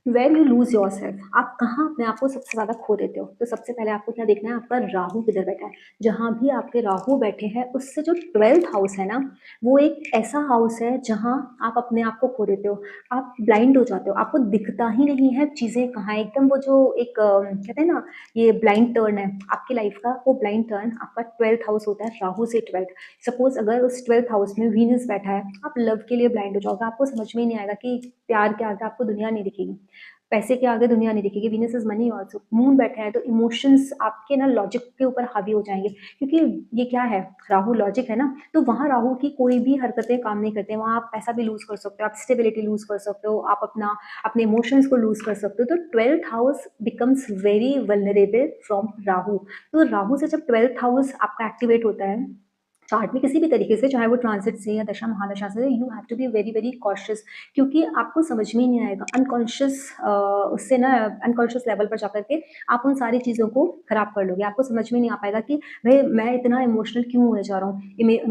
Where you lose yourself, आप कहाँ अपने आप को सबसे ज़्यादा खो देते हो। तो सबसे पहले आपको क्या देखना है, आपका राहु किधर बैठा है। जहाँ भी आपके राहु बैठे हैं उससे जो 12th हाउस है ना, वो एक ऐसा हाउस है जहाँ आप अपने आप को खो देते हो। आप ब्लाइंड हो जाते हो, आपको दिखता ही नहीं है चीज़ें कहाँ है। एकदम वो जो एक कहते हैं ना, ये ब्लाइंड टर्न है आपकी लाइफ का। वो ब्लाइंड टर्न आपका 12th हाउस होता है, राहु से 12th। सपोज अगर उस 12th हाउस में वीनस बैठा है, आप लव के लिए ब्लाइंड हो जाओगे। आपको समझ में ही नहीं आएगा कि प्यार के आगे आपको दुनिया नहीं दिखेगी, पैसे के आगे दुनिया नहीं दिखेगी। Venus is money also. Moon बैठा है तो इमोशंस आपके ना लॉजिक के ऊपर हावी हो जाएंगे, क्योंकि ये क्या है, राहु लॉजिक है ना। तो वहाँ राहु की कोई भी हरकतें काम नहीं करते। वहाँ आप पैसा भी लूज कर सकते हो, आप स्टेबिलिटी लूज कर सकते हो, आप अपने इमोशंस को लूज कर सकते हो। तो 12th house becomes very vulnerable from Rahu. तो राहु से जब 12th हाउस आपका एक्टिवेट होता है चार्ट में किसी भी तरीके से, चाहे वो ट्रांसिट से या दशा महादशा से, you have to be very very cautious. क्योंकि आपको समझ में ही नहीं आएगा अनकॉन्शियस, उससे ना अनकॉन्शियस लेवल पर जाकर के आप उन सारी चीज़ों को खराब कर लोगे। आपको समझ में नहीं आ पाएगा कि भाई मैं इतना इमोशनल क्यों होने जा रहा हूँ।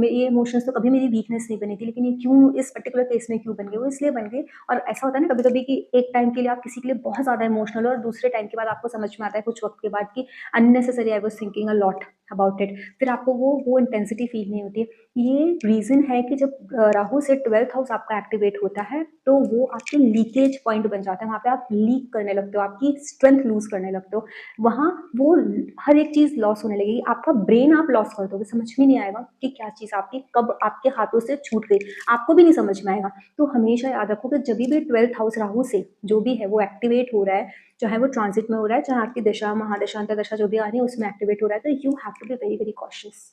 ये इमोशंस तो कभी मेरी वीकनेस नहीं बनी थी, लेकिन ये क्यों इस पर्टिकुलर केस में क्यों बन गए, वो इसलिए बन गए। और ऐसा होता है ना कभी कभी कि एक टाइम के लिए आप किसी के लिए बहुत ज़्यादा इमोशनल हो, और दूसरे टाइम के बाद आपको समझ में आता है कुछ वक्त के बाद कि unnecessary I was thinking a lot about it. फिर आपको वो इंटेंसिटी फील नहीं होती है। ये रीजन है कि जब राहु से 12th हाउस आपका एक्टिवेट होता है तो वो आपके लीकेज पॉइंट बन जाता है। वहां पे आप लीक करने लगते हो, आपकी स्ट्रेंथ लूज करने लगते हो। वहां वो हर एक चीज लॉस होने लगेगी, आपका ब्रेन आप लॉस कर दोगे। समझ में नहीं आएगा कि क्या चीज आपकी कब आपके हाथों से छूट गई, आपको भी नहीं समझ में आएगा। तो हमेशा याद रखो कि जब भी 12th हाउस राहु से जो भी है वो एक्टिवेट हो रहा है, चाहे वो ट्रांजिट में हो रहा है, चाहे आपकी दशा महादशा अंतरदशा जो भी आ रही है उसमें एक्टिवेट हो रहा है, तो you have to be very very cautious.